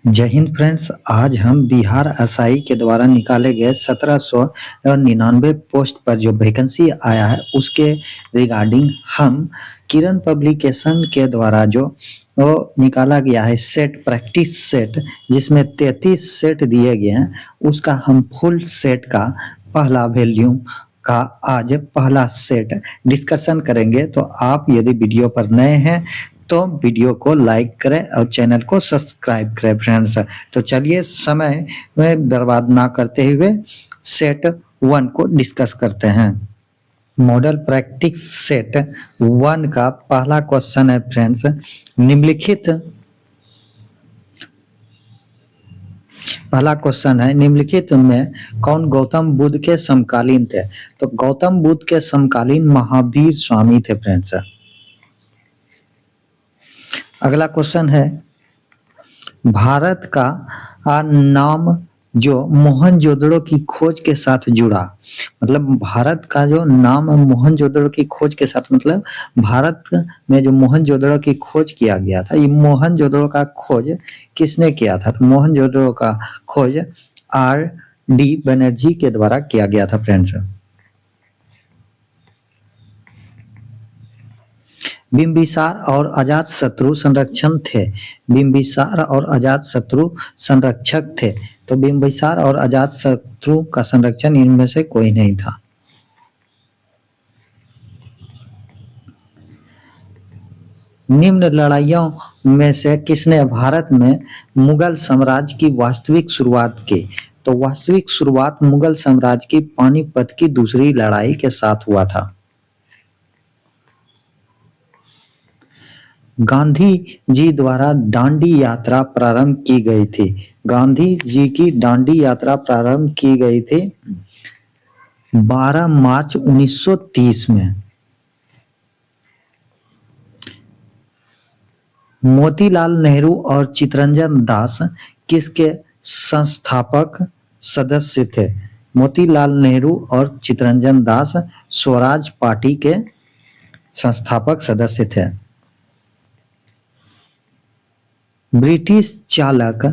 जय हिंद फ्रेंड्स। आज हम बिहार एसआई के द्वारा निकाले गए 1799 पोस्ट पर जो वैकेंसी आया है उसके रिगार्डिंग हम किरण पब्लिकेशन के द्वारा जो वो निकाला गया है सेट प्रैक्टिस सेट, जिसमें 33 सेट दिए गए हैं, उसका हम फुल सेट का पहला वॉल्यूम का आज पहला सेट डिस्कशन करेंगे। तो आप यदि वीडियो पर नए हैं तो वीडियो को लाइक करें और चैनल को सब्सक्राइब करें फ्रेंड्स। तो चलिए समय में बर्बाद ना करते हुए सेट 1 को डिस्कस करते हैं। मॉडल प्रैक्टिस सेट 1 का पहला क्वेश्चन है फ्रेंड्स, निम्नलिखित में कौन गौतम बुद्ध के समकालीन थे? तो गौतम बुद्ध के समकालीन महावीर स्वामी थे फ्रेंड्स। अगला क्वेश्चन है, भारत का नाम जो मोहनजोदड़ो की खोज के साथ जुड़ा, मतलब भारत का जो नाम मोहनजोदड़ो की खोज के साथ, मतलब भारत में जो मोहनजोदड़ो की खोज किया गया था, ये मोहनजोदड़ो का खोज किसने किया था? तो मोहनजोदड़ो का खोज R.D. बनर्जी के द्वारा किया गया था फ्रेंड्स। बिंबिसार और अजातशत्रु संरक्षण थे। बिंबिसार और अजातशत्रु संरक्षक थे। तो बिंबिसार और अजातशत्रु का संरक्षण इनमें से कोई नहीं था। निम्न लड़ाइयों में से किसने भारत में मुगल साम्राज्य की वास्तविक शुरुआत की? तो वास्तविक शुरुआत मुगल साम्राज्य की पानीपत की दूसरी लड़ाई के साथ हुआ था। गांधी जी द्वारा दांडी यात्रा प्रारंभ की गई थी। गांधी जी की दांडी यात्रा प्रारंभ की गई थी 12 मार्च 1930 में। मोतीलाल नेहरू और चित्तरंजन दास किसके संस्थापक सदस्य थे? मोतीलाल नेहरू और चित्तरंजन दास स्वराज पार्टी के संस्थापक सदस्य थे। ब्रिटिश चालक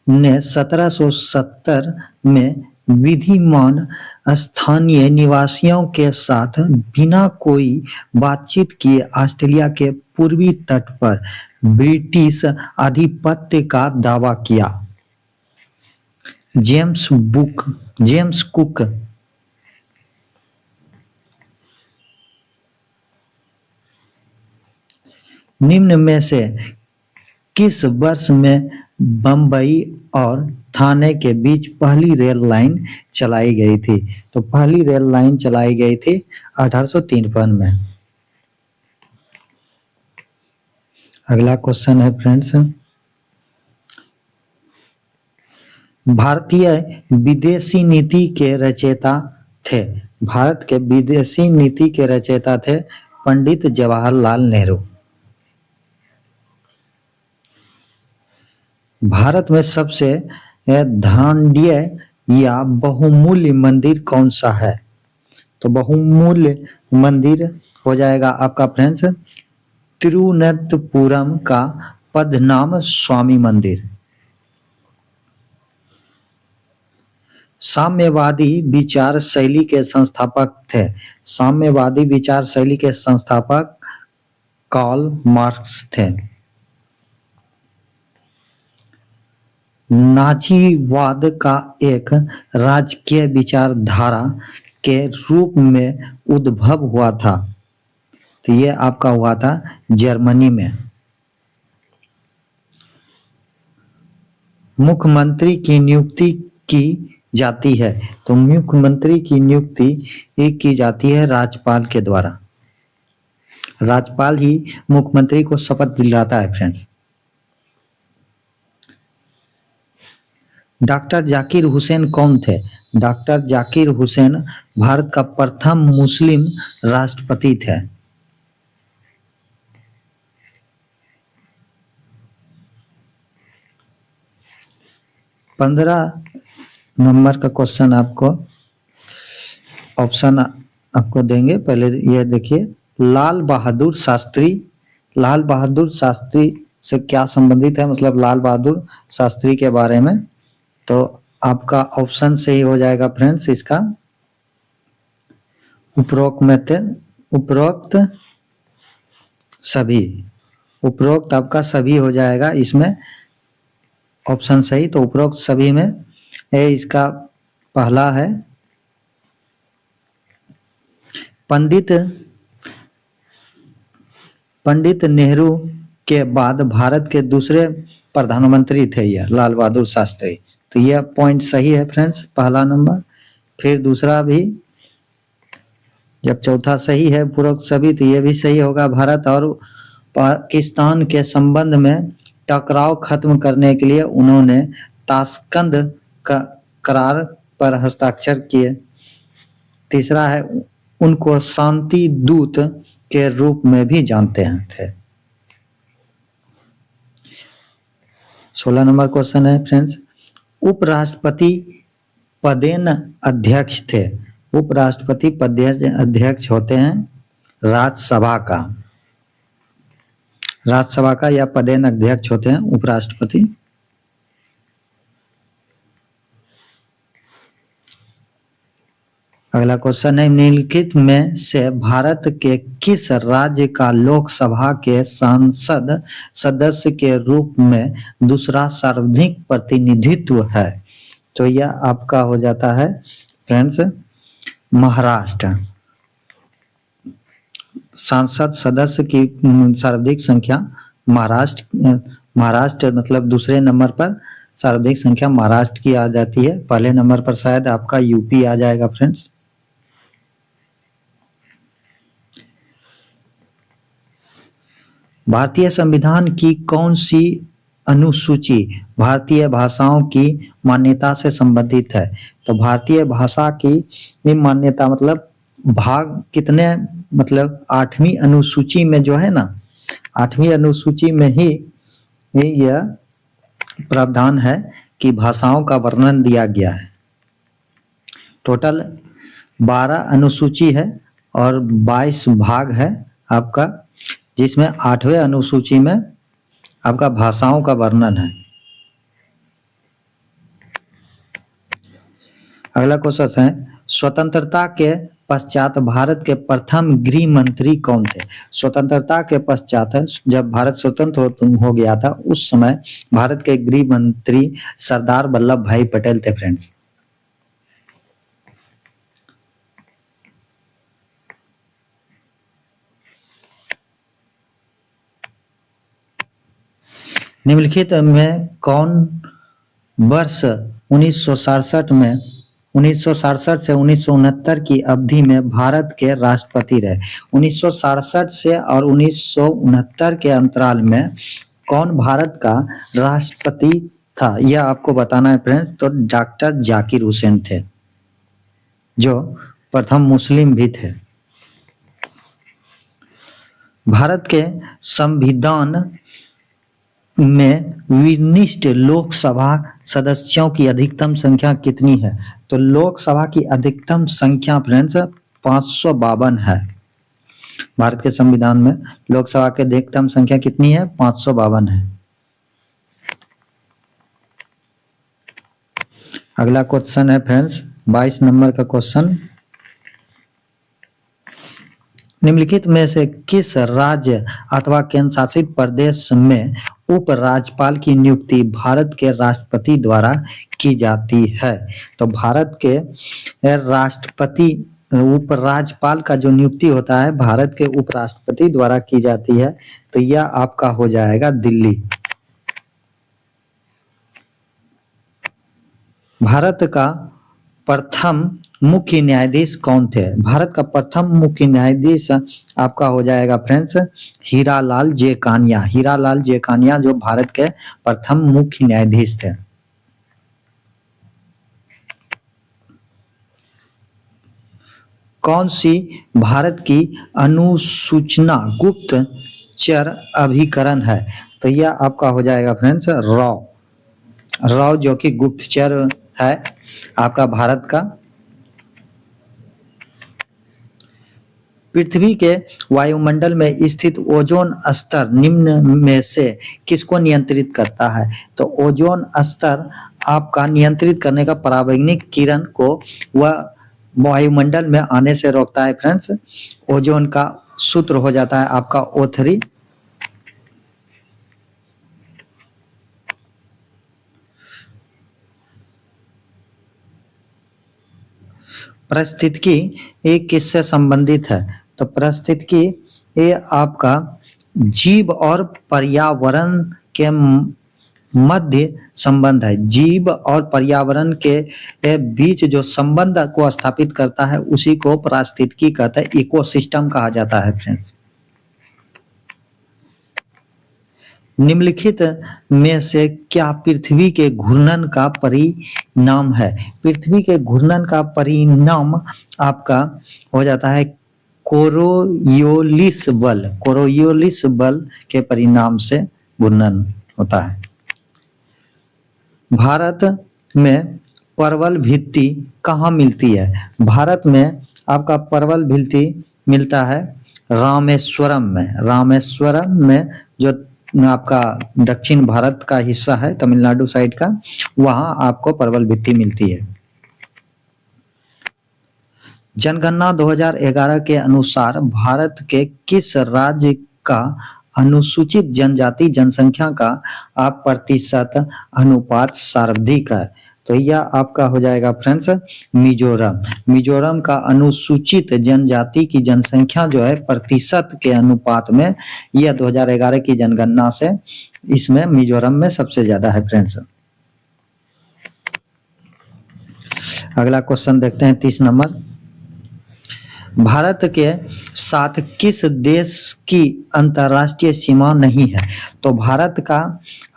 ने 1770 में विधिमान स्थानीय निवासियों के साथ बिना कोई बातचीत किए ऑस्ट्रेलिया के पूर्वी तट पर ब्रिटिश आधिपत्य का दावा किया। James cook. निम्न में से किस वर्ष में बंबई और थाने के बीच पहली रेल लाइन चलाई गई थी? तो पहली रेल लाइन चलाई गई थी 1853 में। अगला क्वेश्चन है फ्रेंड्स, भारतीय विदेशी नीति के रचयिता थे। भारत के विदेशी नीति के रचयिता थे पंडित जवाहरलाल नेहरू। भारत में सबसे धांड्य या बहुमूल्य मंदिर कौन सा है? तो बहुमूल्य मंदिर हो जाएगा आपका फ्रेंड्स तिरुवनंतपुरम का पद्मनाभ स्वामी मंदिर। साम्यवादी विचार शैली के संस्थापक थे। साम्यवादी विचार शैली के संस्थापक कार्ल मार्क्स थे। नाजीवाद का एक राजकीय विचारधारा के रूप में उद्भव हुआ था। तो ये आपका हुआ था जर्मनी में। मुख्यमंत्री की नियुक्ति की जाती है। तो मुख्यमंत्री की नियुक्ति की जाती है राज्यपाल के द्वारा। राज्यपाल ही मुख्यमंत्री को शपथ दिलाता है फ्रेंड्स। डॉक्टर जाकिर हुसैन कौन थे? डॉक्टर जाकिर हुसैन भारत का प्रथम मुस्लिम राष्ट्रपति थे। पंद्रह नंबर का क्वेश्चन आपको ऑप्शन आपको देंगे। पहले ये देखिए, लाल बहादुर शास्त्री से क्या संबंधित है, मतलब लाल बहादुर शास्त्री के बारे में। तो आपका ऑप्शन सही हो जाएगा फ्रेंड्स इसका उपरोक्त सभी। उपरोक्त आपका सभी हो जाएगा इसमें ऑप्शन सही। तो उपरोक्त सभी में इसका पहला है पंडित नेहरू के बाद भारत के दूसरे प्रधानमंत्री थे यह लाल बहादुर शास्त्री। तो यह पॉइंट सही है फ्रेंड्स, पहला नंबर। फिर दूसरा भी, जब चौथा सही है उपरोक्त सभी, तो यह भी सही होगा। भारत और पाकिस्तान के संबंध में टकराव खत्म करने के लिए उन्होंने ताशकंद करार पर हस्ताक्षर किए। तीसरा है उनको शांति दूत के रूप में भी जानते थे। 16 नंबर क्वेश्चन है फ्रेंड्स, उपराष्ट्रपति पदेन अध्यक्ष थे। उपराष्ट्रपति पदेन अध्यक्ष होते हैं राज्यसभा का या पदेन अध्यक्ष होते हैं उपराष्ट्रपति। अगला क्वेश्चन है, निम्नलिखित में से भारत के किस राज्य का लोकसभा के सांसद सदस्य के रूप में दूसरा सर्वाधिक प्रतिनिधित्व है। तो यह आपका हो जाता है फ्रेंड्स महाराष्ट्र। सांसद सदस्य की सर्वाधिक संख्या महाराष्ट्र मतलब दूसरे नंबर पर सर्वाधिक संख्या महाराष्ट्र की आ जाती है। पहले नंबर पर शायद आपका यूपी आ जाएगा फ्रेंड्स। भारतीय संविधान की कौन सी अनुसूची भारतीय भाषाओं की मान्यता से संबंधित है। तो भारतीय भाषा की मान्यता मतलब भाग कितने, मतलब 8वीं अनुसूची में जो है ना, 8वीं अनुसूची में ही यह प्रावधान है कि भाषाओं का वर्णन दिया गया है। टोटल 12 अनुसूची है और 22 भाग है आपका, जिसमें 8वें अनुसूची में आपका भाषाओं का वर्णन है। अगला क्वेश्चन है, स्वतंत्रता के पश्चात भारत के प्रथम गृह मंत्री कौन थे। स्वतंत्रता के पश्चात जब भारत स्वतंत्र हो गया था उस समय भारत के गृह मंत्री सरदार वल्लभ भाई पटेल थे फ्रेंड्स। निम्नलिखित में कौन वर्ष 1967 से 1969 की अवधि में भारत के राष्ट्रपति रहे। 1967 से और 1969 के अंतराल में कौन भारत का राष्ट्रपति था, यह आपको बताना है फ्रेंड्स। तो डॉक्टर जाकिर हुसैन थे, जो प्रथम मुस्लिम भी थे। भारत के संविधान में विनिष्ट लोकसभा सदस्यों की अधिकतम संख्या कितनी है। तो लोकसभा की अधिकतम संख्या फ्रेंड्स 552 है। भारत के संविधान में लोकसभा की अधिकतम संख्या कितनी है, 552 है। अगला क्वेश्चन है फ्रेंड्स 22 नंबर का क्वेश्चन, निम्नलिखित में से किस राज्य अथवा केंद्र शासित प्रदेश में उपराज्यपाल की नियुक्ति भारत के राष्ट्रपति द्वारा की जाती है। तो भारत के राष्ट्रपति उपराज्यपाल का जो नियुक्ति होता है भारत के उपराष्ट्रपति द्वारा की जाती है। तो यह आपका हो जाएगा दिल्ली। भारत का प्रथम मुख्य न्यायाधीश कौन थे। भारत का प्रथम मुख्य न्यायाधीश आपका हो जाएगा फ्रेंड्स हीरालाल जेकानिया। हीरालाल जेकानिया जो भारत के प्रथम मुख्य न्यायाधीश थे। कौन सी भारत की अनुसूचना गुप्तचर अभिकरण है। तो यह आपका हो जाएगा फ्रेंड्स रॉ जो कि गुप्तचर है आपका भारत का। पृथ्वी के वायुमंडल में स्थित ओजोन स्तर निम्न में से किसको नियंत्रित करता है? तो ओजोन स्तर आपका नियंत्रित करने का पराबैंगनी किरण को वह वायुमंडल में आने से रोकता है फ्रेंड्स। ओजोन का सूत्र हो जाता है आपका O3। पारिस्थितिकी ये किससे संबंधित है? तो पारिस्थितिकी ये आपका जीव और पर्यावरण के मध्य संबंध है। जीव और पर्यावरण के बीच जो संबंध को स्थापित करता है उसी को पारिस्थितिकी कहते हैं, इकोसिस्टम कहा जाता है फ्रेंड्स। निम्नलिखित में से क्या पृथ्वी के घूर्णन का परिणाम है? पृथ्वी के घूर्णन का परिणाम आपका हो जाता है कोरियोलिस बल। कोरियोलिस बल के परिणाम से घूर्णन होता है। भारत में परवल भित्ति कहाँ मिलती है? भारत में आपका परवल भित्ति मिलता है रामेश्वरम में। रामेश्वरम में जो आपका दक्षिण भारत का हिस्सा है, तमिलनाडु साइड का, वहां आपको परवल भित्ति मिलती है। जनगणना 2011 के अनुसार भारत के किस राज्य का अनुसूचित जनजाति जनसंख्या का आप प्रतिशत अनुपात सर्वाधिक है? तो यह आपका हो जाएगा फ्रेंड्स मिजोरम। मिजोरम का अनुसूचित जनजाति की जनसंख्या जो है प्रतिशत के अनुपात में, यह 2011 की जनगणना से इसमें मिजोरम में सबसे ज्यादा है फ्रेंड्स। अगला क्वेश्चन देखते हैं 30 नंबर। भारत के साथ किस देश की अंतर्राष्ट्रीय सीमा नहीं है? तो भारत का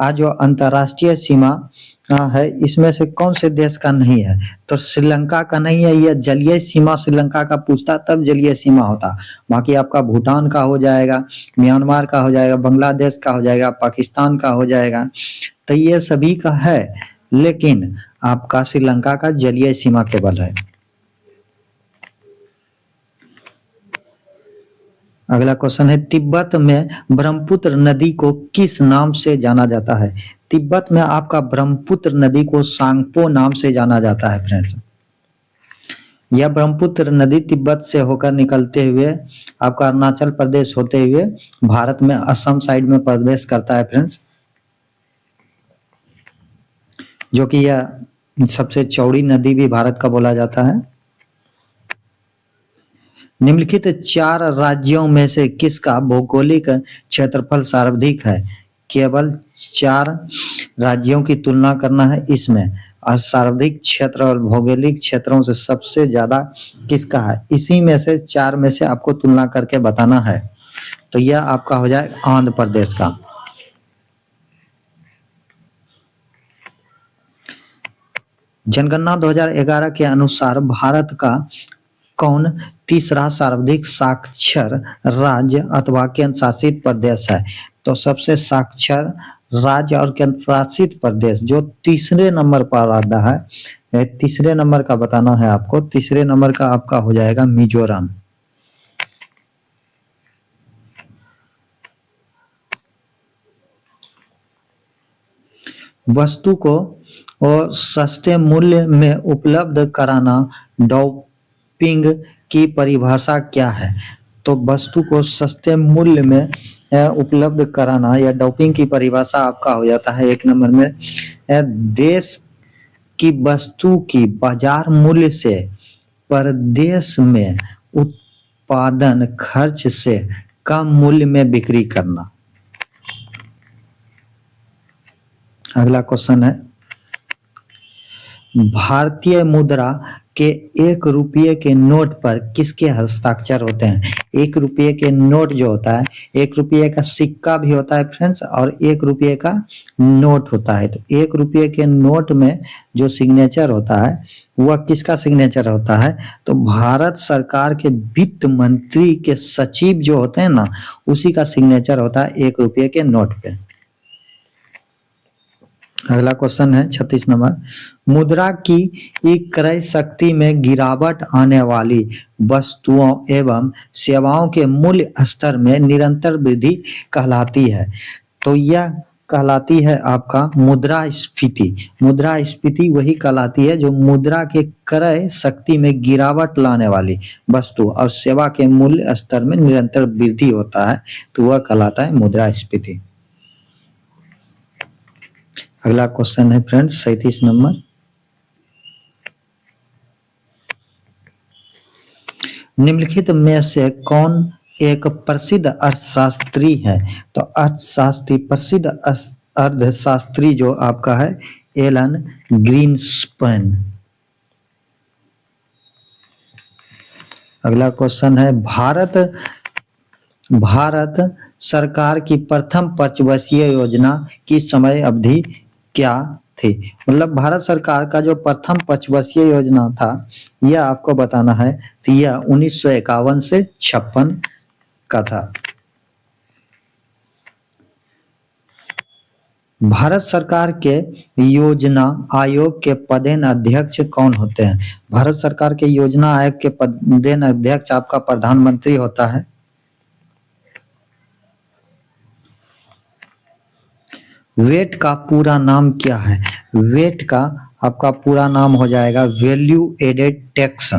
आज जो अंतर्राष्ट्रीय सीमा है इसमें से कौन से देश का नहीं है? तो श्रीलंका का नहीं है। यह जलीय सीमा श्रीलंका का पूछता तब जलीय सीमा होता। बाकी आपका भूटान का हो जाएगा, म्यांमार का हो जाएगा, बांग्लादेश का हो जाएगा, पाकिस्तान का हो जाएगा, तो ये सभी का है, लेकिन आपका श्रीलंका का जलीय सीमा केवल है। अगला क्वेश्चन है तिब्बत में ब्रह्मपुत्र नदी को किस नाम से जाना जाता है? तिब्बत में आपका ब्रह्मपुत्र नदी को सांगपो नाम से जाना जाता है फ्रेंड्स। यह ब्रह्मपुत्र नदी तिब्बत से होकर निकलते हुए आपका अरुणाचल प्रदेश होते हुए भारत में असम साइड में प्रवेश करता है फ्रेंड्स, जो कि यह सबसे चौड़ी नदी भी भारत का बोला जाता है। निम्नलिखित 4 राज्यों में से किसका भौगोलिक क्षेत्रफल सर्वाधिक है? केवल 4 राज्यों की तुलना करना है इसमें, और सर्वाधिक क्षेत्र और भौगोलिक क्षेत्रों से सबसे ज्यादा किसका है, इसी में से 4 में से आपको तुलना करके बताना है। तो यह आपका हो जाए आंध्र प्रदेश का। जनगणना 2011 के अनुसार भारत का कौन तीसरा सर्वाधिक साक्षर राज्य अथवा केंद्र शासित प्रदेश है? तो सबसे साक्षर राज्य और केंद्र शासित प्रदेश जो तीसरे नंबर पर आता है, तीसरे नंबर का बताना है आपको। तीसरे नंबर का आपका हो जाएगा मिजोरम। वस्तु को और सस्ते मूल्य में उपलब्ध कराना डॉपिंग की परिभाषा क्या है? तो वस्तु को सस्ते मूल्य में उपलब्ध कराना या डॉपिंग की परिभाषा आपका हो जाता है 1 नंबर में देश की वस्तु की बाजार मूल्य से प्रदेश में उत्पादन खर्च से कम मूल्य में बिक्री करना। अगला क्वेश्चन है भारतीय मुद्रा के 1 रुपये के नोट पर किसके हस्ताक्षर होते हैं? 1 रुपये के नोट जो होता है, 1 रुपये का सिक्का भी होता है फ्रेंड्स और 1 रुपये का नोट होता है। तो 1 रुपये के नोट में जो सिग्नेचर होता है वह किसका सिग्नेचर होता है? तो भारत सरकार के वित्त मंत्री के सचिव जो होते हैं ना, उसी का सिग्नेचर होता है 1 रुपये के नोट पे। अगला क्वेश्चन है 36 नंबर। मुद्रा की एक क्रय शक्ति में गिरावट आने वाली वस्तुओं एवं सेवाओं के मूल्य स्तर में निरंतर वृद्धि कहलाती है। तो यह कहलाती है आपका मुद्रास्फीति। मुद्रास्फीति वही कहलाती है जो मुद्रा के क्रय शक्ति में गिरावट लाने वाली वस्तु और सेवा के मूल्य स्तर में निरंतर वृद्धि होता है, तो वह कहलाता है मुद्रास्फीति। अगला क्वेश्चन है फ्रेंड्स 37 नंबर। निम्नलिखित में से कौन एक प्रसिद्ध अर्थशास्त्री है? तो अर्थशास्त्री प्रसिद्ध अर्थशास्त्री जो आपका है एलन ग्रीनस्पैन। अगला क्वेश्चन है भारत सरकार की प्रथम पंचवर्षीय योजना की समय अवधि क्या थी? मतलब भारत सरकार का जो प्रथम पंचवर्षीय योजना था यह आपको बताना है, तो यह 1951 से 56 का था। भारत सरकार के योजना आयोग के पदेन अध्यक्ष कौन होते हैं? भारत सरकार के योजना आयोग के पदेन अध्यक्ष आपका प्रधानमंत्री होता है। वेट का पूरा नाम क्या है? वेट का आपका पूरा नाम हो जाएगा वैल्यू एडेड टैक्स।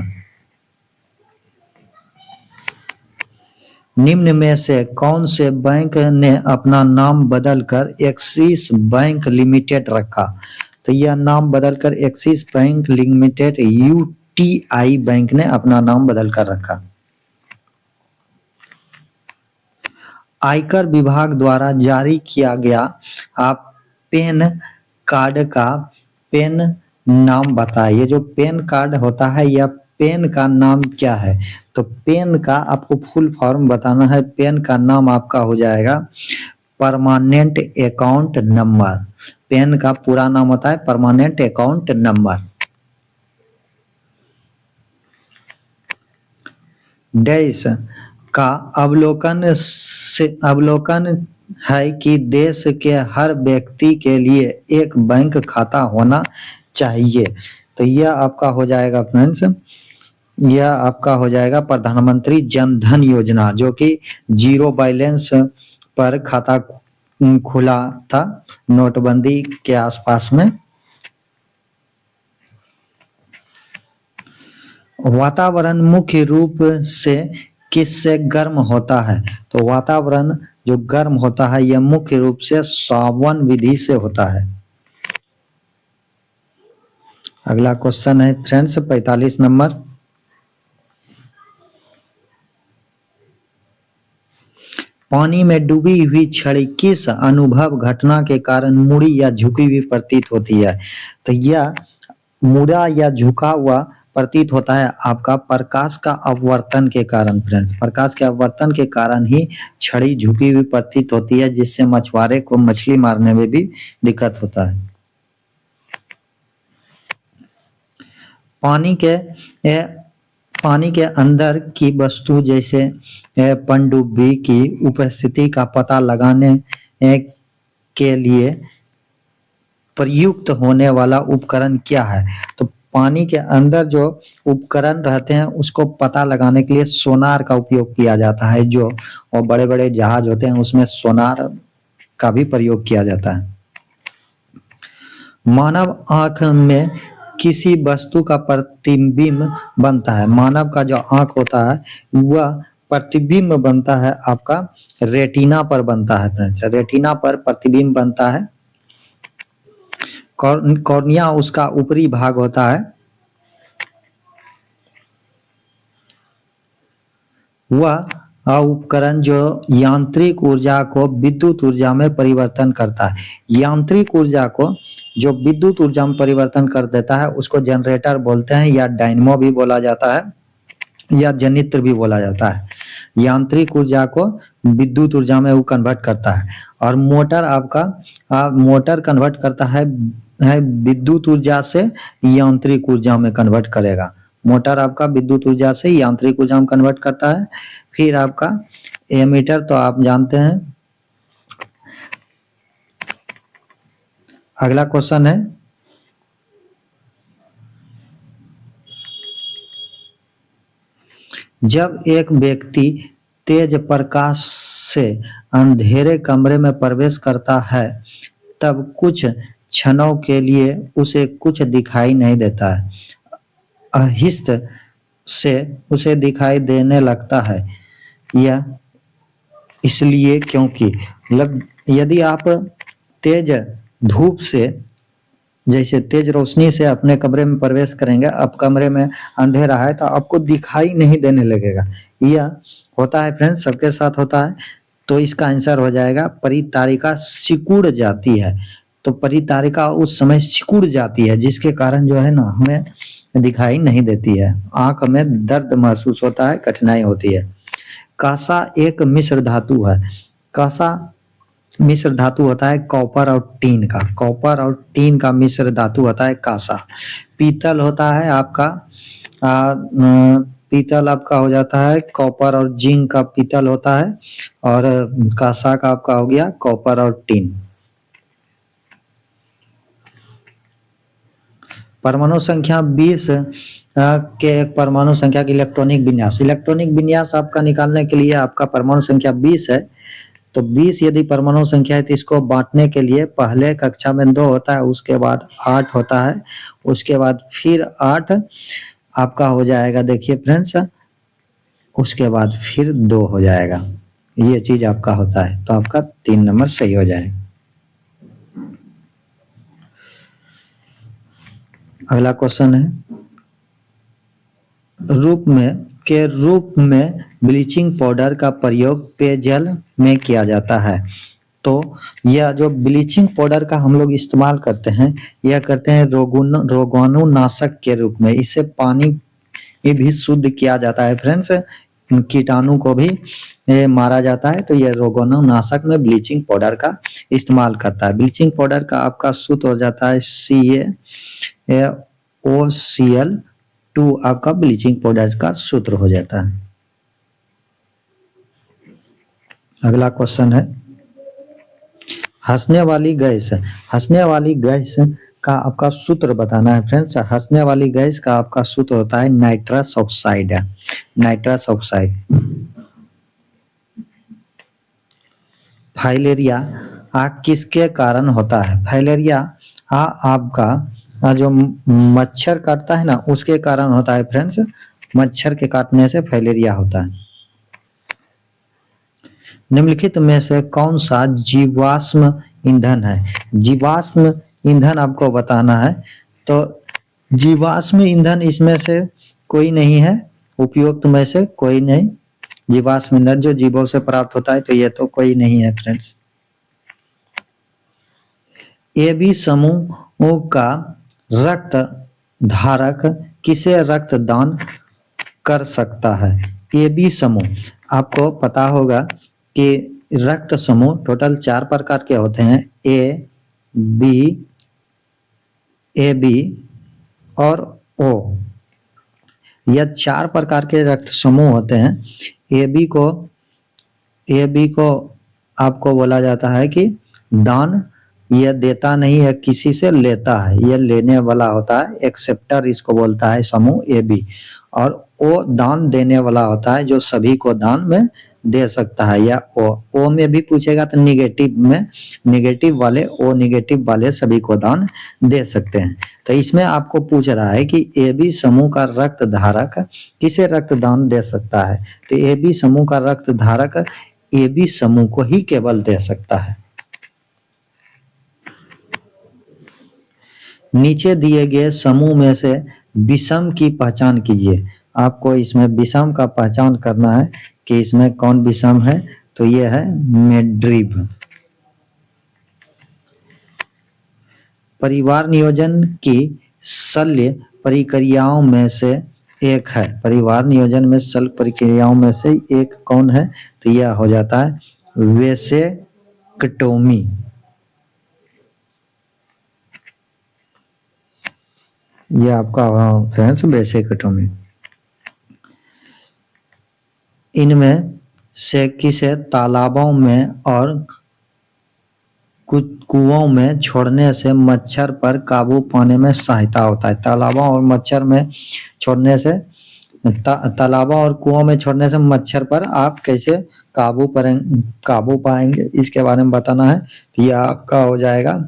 निम्न में से कौन से बैंक ने अपना नाम बदलकर एक्सिस बैंक लिमिटेड रखा? तो यह नाम बदलकर axis bank limited UTI bank ने अपना नाम बदलकर रखा। आयकर विभाग द्वारा जारी किया गया आप पैन कार्ड का पैन नाम बताइए। जो पैन कार्ड होता है यह पैन का नाम क्या है? तो पैन का आपको फुल फॉर्म बताना है। पैन का नाम आपका हो जाएगा परमानेंट अकाउंट नंबर। पैन का पूरा नाम होता है परमानेंट अकाउंट नंबर। डैश का अवलोकन है कि देश के हर व्यक्ति के लिए एक बैंक खाता होना चाहिए। तो यह आपका हो जाएगा फ्रेंड्स, यह आपका हो जाएगा प्रधानमंत्री जन धन योजना, जो कि जीरो बैलेंस पर खाता खुला था नोटबंदी के आसपास में। वातावरण मुख्य रूप से किससे गर्म होता है? तो वातावरण जो गर्म होता है यह मुख्य रूप से सावन विधि से होता है। अगला क्वेश्चन है फ्रेंड्स 45 नंबर। पानी में डूबी हुई छड़ी किस अनुभव घटना के कारण मुड़ी या झुकी हुई प्रतीत होती है? तो यह मुड़ा या झुका हुआ प्रतीत होता है आपका प्रकाश का अपवर्तन के कारण। फ्रेंड्स, प्रकाश के अपवर्तन के कारण ही छड़ी झुकी हुई प्रतीत होती है, जिससे मछुआरे को मछली मारने में भी दिक्कत होता है। पानी के अंदर की वस्तु जैसे पनडुब्बी की उपस्थिति का पता लगाने के लिए प्रयुक्त होने वाला उपकरण क्या है? तो पानी के अंदर जो उपकरण रहते हैं उसको पता लगाने के लिए सोनार का उपयोग किया जाता है। जो और बड़े बड़े जहाज होते हैं उसमें सोनार का भी प्रयोग किया जाता है। मानव आंख में किसी वस्तु का प्रतिबिंब बनता है। मानव का जो आंख होता है वह प्रतिबिंब बनता है आपका रेटिना पर बनता है। फ्रेंड्स, रेटिना पर प्रतिबिंब बनता है। कॉर्निया उसका ऊपरी भाग होता है। वह उपकरण जो यांत्रिक ऊर्जा को विद्युत ऊर्जा में परिवर्तन करता है। यांत्रिक ऊर्जा को जो विद्युत ऊर्जा में परिवर्तन कर देता है उसको जनरेटर बोलते हैं, या डायनमो भी बोला जाता है, या जनित्र भी बोला जाता है। यांत्रिक ऊर्जा को विद्युत ऊर्जा में वो कन्वर्ट करता है। और मोटर आपका मोटर कन्वर्ट करता है विद्युत ऊर्जा से यांत्रिक ऊर्जा में कन्वर्ट करेगा। मोटर आपका विद्युत ऊर्जा से यांत्रिक ऊर्जा में कन्वर्ट करता है। फिर आपका एमीटर तो आप जानते हैं, अगला क्वेश्चन है, जब एक व्यक्ति तेज प्रकाश से अंधेरे कमरे में प्रवेश करता है तब कुछ क्षणों के लिए उसे कुछ दिखाई नहीं देता है। आहिस्त से उसे दिखाई देने लगता है। यह इसलिए क्योंकि मतलब यदि आप तेज धूप से, जैसे तेज रोशनी से अपने कमरे में प्रवेश करेंगे, अब कमरे में अंधेरा है तो आपको दिखाई नहीं देने लगेगा। यह होता है फ्रेंड्स, सबके साथ होता है। तो इसका आंसर हो जाएगा परितारिका सिकुड़ जाती है। तो परितारिका उस समय सिकुड़ जाती है जिसके कारण जो है ना हमें दिखाई नहीं देती है, आंख में दर्द महसूस होता है, कठिनाई होती है। कांसा एक मिश्र धातु है। कांसा मिश्र धातु होता है कॉपर और टीन का। कॉपर और टीन का मिश्र धातु होता है कांसा। पीतल होता है आपका पीतल आपका हो जाता है कॉपर और जिंक का पीतल होता है, और कांसा का आपका हो गया कॉपर और टीन। परमाणु संख्या 20 के परमाणु संख्या की इलेक्ट्रॉनिक विन्यास। इलेक्ट्रॉनिक विन्यास आपका निकालने के लिए आपका परमाणु संख्या 20 है, तो 20 यदि परमाणु संख्या है तो इसको बांटने के लिए पहले कक्षा में 2 होता है, उसके बाद 8 होता है, उसके बाद फिर 8 आपका हो जाएगा। देखिए फ्रेंड्स, उसके बाद फिर 2 हो जाएगा। ये चीज आपका होता है, तो आपका 3 नंबर सही हो जाएगा। अगला क्वेश्चन है, रूप में ब्लीचिंग पाउडर का प्रयोग पेयजल में किया जाता है। तो यह जो ब्लीचिंग पाउडर का हम लोग इस्तेमाल करते हैं, यह करते हैं रोगाणुनाशक के रूप में। इससे पानी भी शुद्ध किया जाता है फ्रेंड्स, कीटाणु को भी मारा जाता है। तो यह रोगाणुनाशक में ब्लीचिंग पाउडर का इस्तेमाल करता है। ब्लीचिंग पाउडर का आपका सूत्र हो जाता है CaOCl2, आपका ब्लीचिंग पाउडर का सूत्र हो जाता है। अगला क्वेश्चन है, हंसने वाली गैस। हंसने वाली गैस का आपका सूत्र बताना है फ्रेंड्स। हंसने वाली गैस का आपका सूत्र होता है nitrous oxide. Nitrous oxide. Filaria किसके कारण होता है? फाइलेरिया आपका जो मच्छर काटता है ना उसके कारण होता है फ्रेंड्स। मच्छर के काटने से फाइलेरिया होता है। निम्नलिखित में से कौन सा जीवाश्म ईंधन है? जीवाश्म ईंधन आपको बताना है। तो जीवाश्म ईंधन इसमें से कोई नहीं है, उपयुक्त में से कोई नहीं। जीवाश्म ईंधन जो जीवों से प्राप्त होता है, तो ये तो कोई नहीं है फ्रेंड्स। ए बी समूह का रक्त धारक किसे रक्तदान कर सकता है? ए बी समूह, आपको पता होगा कि रक्त समूह टोटल 4 प्रकार के होते हैं, ए बी और ओ। यह 4 प्रकार के रक्त समूह होते हैं। ए बी को आपको बोला जाता है कि दान, यह देता नहीं है, किसी से लेता है, यह लेने वाला होता है, एक्सेप्टर इसको बोलता है समूह ए बी। और ओ दान देने वाला होता है, जो सभी को दान में दे सकता है। या ओ में भी पूछेगा तो निगेटिव में, निगेटिव वाले, ओ निगेटिव वाले सभी को दान दे सकते हैं। तो इसमें आपको पूछ रहा है कि ए बी समूह का रक्त धारक किसे रक्तदान दे सकता है? तो ए बी समूह का रक्त धारक ए बी समूह को ही केवल दे सकता है। नीचे दिए गए समूह में से विषम की पहचान कीजिए। आपको इसमें विषम का पहचान करना है कि इसमें कौन विषम है। तो ये है मेड्रिब। परिवार नियोजन की शल्य प्रक्रियाओं में से एक है। परिवार नियोजन में शल्य प्रक्रियाओं में से एक कौन है? तो यह हो जाता है वेसेक्टोमी। ये आपका फ्रेंड्स वेसेक्टोमी। इनमें से किसे तालाबों में और कुओं में छोड़ने से मच्छर पर काबू पाने में सहायता होता है। तालाबों और मच्छर में छोड़ने से तालाबों और कुओं में छोड़ने से मच्छर पर आप कैसे काबू पाएंगे, इसके बारे में बताना है। तो यह आपका हो जाएगा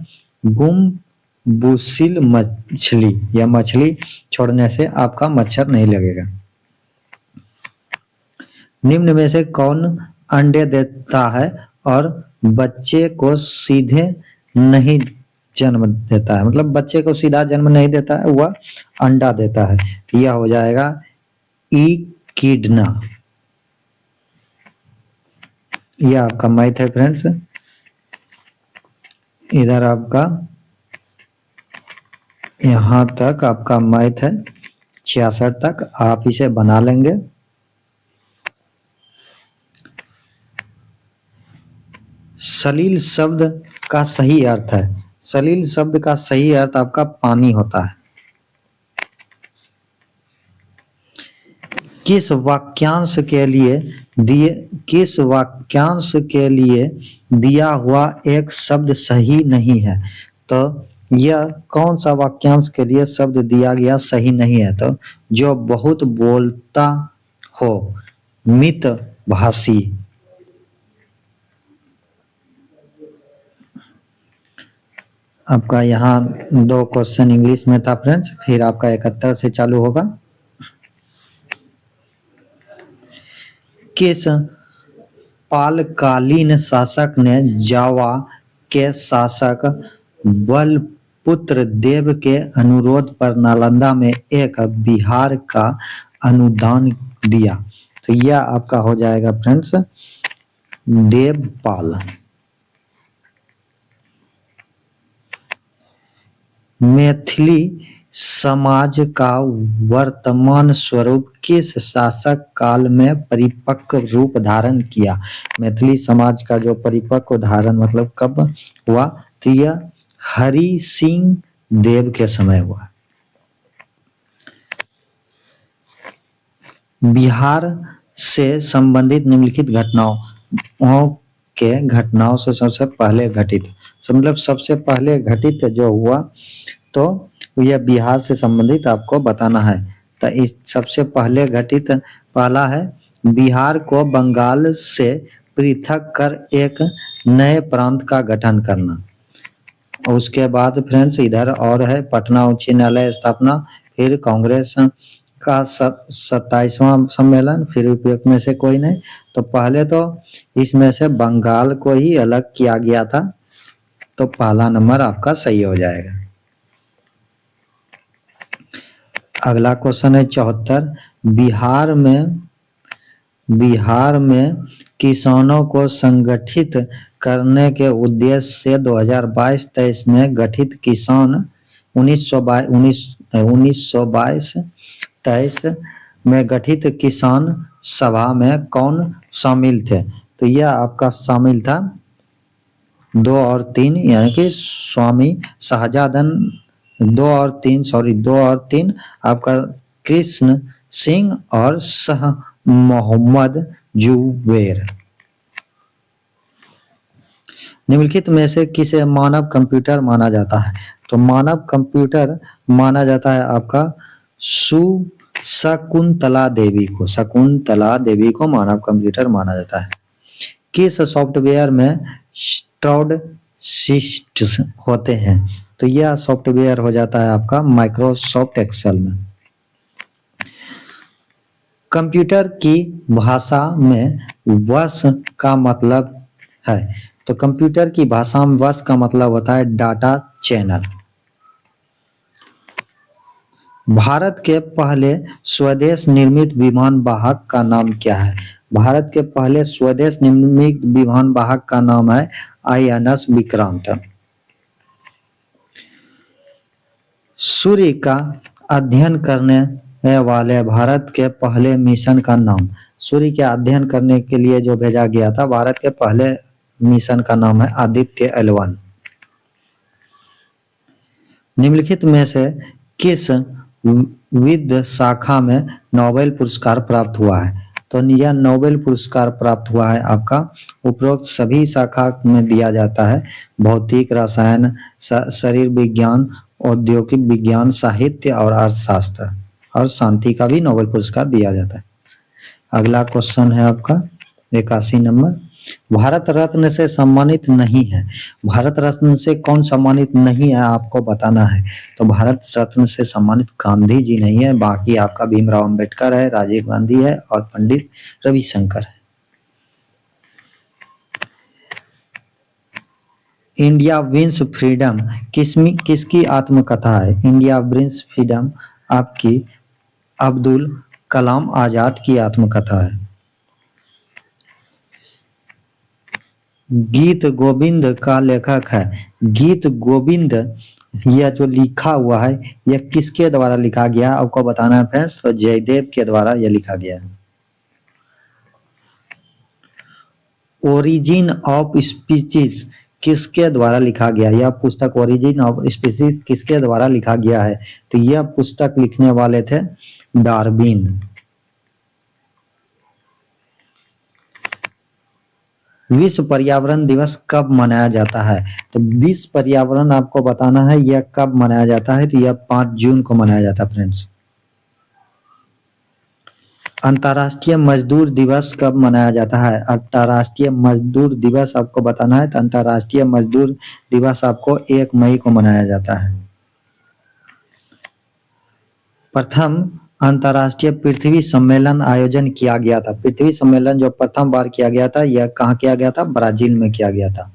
बुसिल मछली। यह मछली छोड़ने से आपका मच्छर नहीं लगेगा। निम्न में से कौन अंडे देता है और बच्चे को सीधे नहीं जन्म देता है, मतलब बच्चे को सीधा जन्म नहीं देता है, वह अंडा देता है। तो यह हो जाएगा ईकिडना। यह आपका मैथ है फ्रेंड्स। इधर आपका यहाँ तक आपका मैथ है, 66 तक आप इसे बना लेंगे। सलील शब्द का सही अर्थ है। सलील शब्द का सही अर्थ आपका पानी होता है। किस वाक्यांश के लिए दिया हुआ एक शब्द सही नहीं है? तो यह कौन सा वाक्यांश के लिए शब्द दिया गया सही नहीं है? तो जो बहुत बोलता हो, मित भाषी। आपका यहाँ 2 क्वेश्चन इंग्लिश में था फ्रेंड्स, फिर आपका 71 से चालू होगा। किस पालकालीन शासक ने जावा के शासक बलपुत्र देव के अनुरोध पर नालंदा में एक विहार का अनुदान दिया? तो यह आपका हो जाएगा फ्रेंड्स देवपाल। मैथिली समाज का वर्तमान स्वरूप किस शासक काल में परिपक्व रूप धारण किया? मैथिली समाज का जो परिपक्व धारण मतलब कब हुआ? तो यह हरि सिंह देव के समय हुआ। बिहार से संबंधित निम्नलिखित घटनाओं से सबसे पहले घटित, मतलब सबसे पहले घटित जो हुआ तो यह बिहार से संबंधित आपको बताना है। तो इस सबसे पहले घटित पहला है बिहार को बंगाल से पृथक कर एक नए प्रांत का गठन करना। उसके बाद फ्रेंड्स इधर और है पटना उच्च न्यायालय स्थापना, फिर कांग्रेस का 27वां सम्मेलन, फिर उपयुक्त में से कोई नहीं। तो पहले तो इसमें से बंगाल को ही अलग किया गया था, तो पहला नंबर आपका सही हो जाएगा। अगला क्वेश्चन है 74। बिहार में किसानों को संगठित करने के उद्देश्य से 2022-23 में गठित किसान 1922-23 में गठित किसान सभा में कौन शामिल थे? तो यह आपका शामिल था 2 और 3, यानी कि स्वामी शहजादन 2 और 3 आपका कृष्ण सिंह और शाह मोहम्मद जुबैर। निम्नलिखित में से किसे मानव कंप्यूटर माना जाता है? तो मानव कंप्यूटर माना जाता है आपका शकुंतला देवी को मानव कंप्यूटर माना जाता है। किस सॉफ्टवेयर में स्प्रेडशीट्स होते हैं? तो यह सॉफ्टवेयर हो जाता है आपका माइक्रोसॉफ्ट एक्सेल में। कंप्यूटर की भाषा में वश का मतलब है? तो कंप्यूटर की भाषा में वश का मतलब होता है डाटा चैनल। भारत के पहले स्वदेश निर्मित विमान वाहक का नाम क्या है? भारत के पहले स्वदेश निर्मित विमान वाहक का नाम है INS विक्रांत। सूर्य का अध्ययन करने वाले भारत के पहले मिशन का नाम? सूर्य के अध्ययन करने के लिए जो भेजा गया था भारत के पहले मिशन का नाम है आदित्य L1। निम्नलिखित में से किस विद्या शाखा में नोबेल पुरस्कार प्राप्त हुआ है? तो यह नोबेल पुरस्कार प्राप्त हुआ है आपका उपरोक्त सभी शाखा में दिया जाता है। भौतिक, रसायन, शरीर विज्ञान, औद्योगिक विज्ञान, साहित्य और अर्थशास्त्र और शांति का भी नोबेल पुरस्कार दिया जाता है। अगला क्वेश्चन है आपका 81 नंबर। भारत रत्न से सम्मानित नहीं है। भारत रत्न से कौन सम्मानित नहीं है आपको बताना है। तो भारत रत्न से सम्मानित गांधी जी नहीं है, बाकी आपका भीमराव अंबेडकर है, राजीव गांधी है और पंडित रविशंकर है। इंडिया विंस फ्रीडम किसकी आत्मकथा है। इंडिया विंस फ्रीडम आपकी अब्दुल कलाम आजाद की आत्मकथा है। गीत गोविंद का लेखक है। गीत गोविंद यह जो लिखा हुआ है यह किसके द्वारा लिखा गया है आपको बताना है फ्रेंड्स। तो जयदेव के द्वारा यह लिखा गया है। ओरिजिन ऑफ स्पीसीज किसके द्वारा लिखा गया। यह पुस्तक ओरिजिन ऑफ स्पीसीज किसके द्वारा लिखा गया है। तो यह पुस्तक लिखने वाले थे डार्विन। विश्व पर्यावरण दिवस कब मनाया जाता है। तो विश्व पर्यावरण आपको बताना है यह कब मनाया जाता है। तो यह 5 जून को मनाया जाता है फ्रेंड्स। अंतर्राष्ट्रीय मजदूर दिवस कब मनाया जाता है। अंतर्राष्ट्रीय मजदूर दिवस आपको बताना है। तो अंतर्राष्ट्रीय मजदूर दिवस आपको 1 मई को मनाया जाता है। प्रथम अंतर्राष्ट्रीय पृथ्वी सम्मेलन आयोजन किया गया था। पृथ्वी सम्मेलन जो प्रथम बार किया गया था यह कहाँ किया गया था। ब्राजील में किया गया था।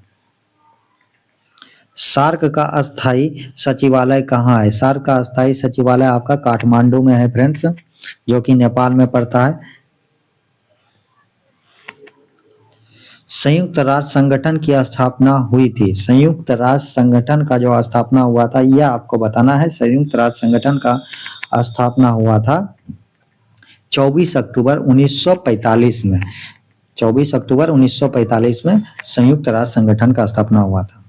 सार्क का अस्थायी सचिवालय कहाँ है। सार्क का अस्थायी सचिवालय आपका काठमांडू में है फ्रेंड्स, जो कि नेपाल में पड़ता है। संयुक्त राष्ट्र संगठन की स्थापना हुई थी। संयुक्त राष्ट्र संगठन का जो स्थापना हुआ था यह आपको बताना है। संयुक्त राष्ट्र संगठन का स्थापना हुआ था 24 अक्टूबर 1945 में। 24 अक्टूबर 1945 में संयुक्त राष्ट्र संगठन का स्थापना हुआ था।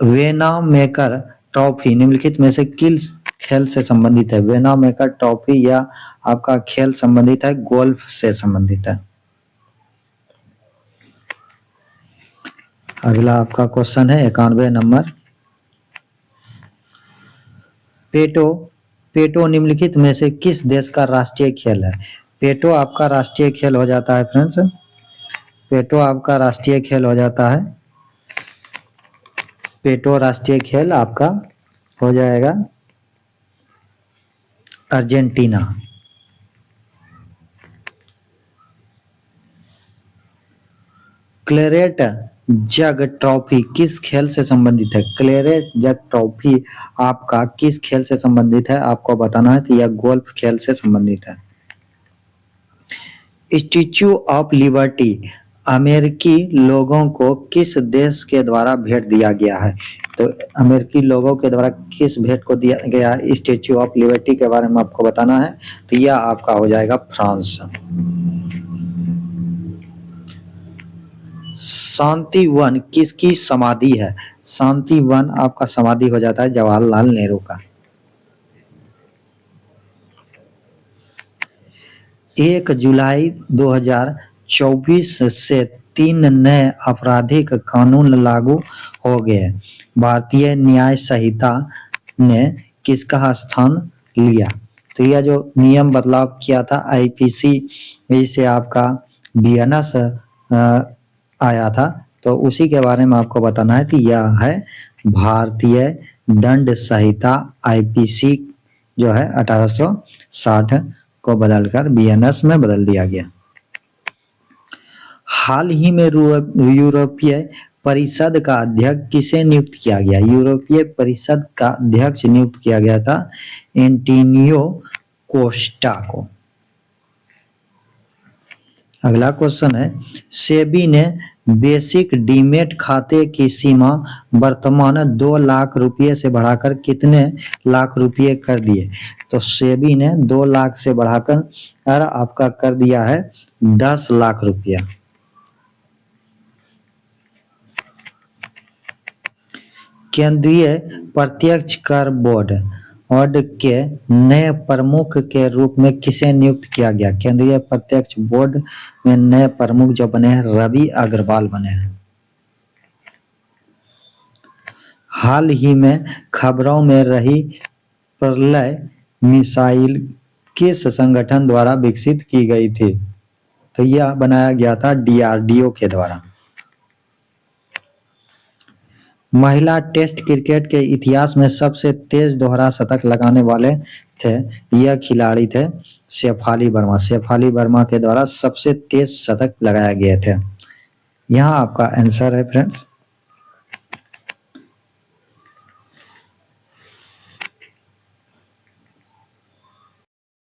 वेनामेकर ट्रॉफी निम्नलिखित में से किस खेल से संबंधित है। वेनामेकर ट्रॉफी या आपका खेल संबंधित है, गोल्फ से संबंधित है। अगला आपका क्वेश्चन है 91 नंबर। पेटो निम्नलिखित में से किस देश का राष्ट्रीय खेल है। पेटो आपका राष्ट्रीय खेल हो जाता है फ्रेंड्स। पेटो आपका राष्ट्रीय खेल हो जाता है। पेटो राष्ट्रीय खेल आपका हो जाएगा अर्जेंटीना। क्लेरेट जग ट्रॉफी किस खेल से संबंधित है। क्लेरेट जग ट्रॉफी आपका किस खेल से संबंधित है आपको बताना है। तो यह गोल्फ खेल से संबंधित है। स्टैच्यू ऑफ लिबर्टी अमेरिकी लोगों को किस देश के द्वारा भेंट दिया गया है। तो अमेरिकी लोगों के द्वारा किस भेंट को दिया गया है स्टैच्यू ऑफ लिबर्टी के बारे में आपको बताना है। तो यह आपका हो जाएगा फ्रांस। शांति वन किसकी समाधि है। शांति वन आपका समाधि हो जाता है जवाहरलाल नेहरू का। 1 जुलाई 2024 से 3 नए आपराधिक कानून लागू हो गए। भारतीय न्याय संहिता ने किसका स्थान लिया। तो यह जो नियम बदलाव किया था आईपीसी से आपका बीएनएस आया था, तो उसी के बारे में आपको बताना है। कि यह है भारतीय दंड संहिता आईपीसी जो है 1860 को बदलकर बीएनएस में बदल दिया गया। हाल ही में यूरोपीय परिषद का अध्यक्ष किसे नियुक्त किया गया। यूरोपीय परिषद का अध्यक्ष नियुक्त किया गया था एंटोनियो कोस्टा को। अगला क्वेश्चन है सेबी ने बेसिक डीमेट खाते की सीमा वर्तमान 2 लाख रुपये से बढ़ाकर कितने लाख रुपये कर दिए। तो सेबी ने 2 लाख से बढ़ाकर आपका कर दिया है 10 लाख रुपया। केंद्रीय प्रत्यक्ष कर बोर्ड बोर्ड के नए प्रमुख के रूप में किसे नियुक्त किया गया? केंद्रीय प्रत्यक्ष बोर्ड में नए प्रमुख जो बने हैं रवि अग्रवाल बने हैं। हाल ही में खबरों में रही प्रलय मिसाइल किस संगठन द्वारा विकसित की गई थी? तो यह बनाया गया था डीआरडीओ के द्वारा। महिला टेस्ट क्रिकेट के इतिहास में सबसे तेज दोहरा शतक लगाने वाले थे, यह खिलाड़ी थे शेफाली वर्मा। शेफाली वर्मा के द्वारा सबसे तेज शतक लगाए गए थे। यहाँ आपका आंसर है फ्रेंड्स।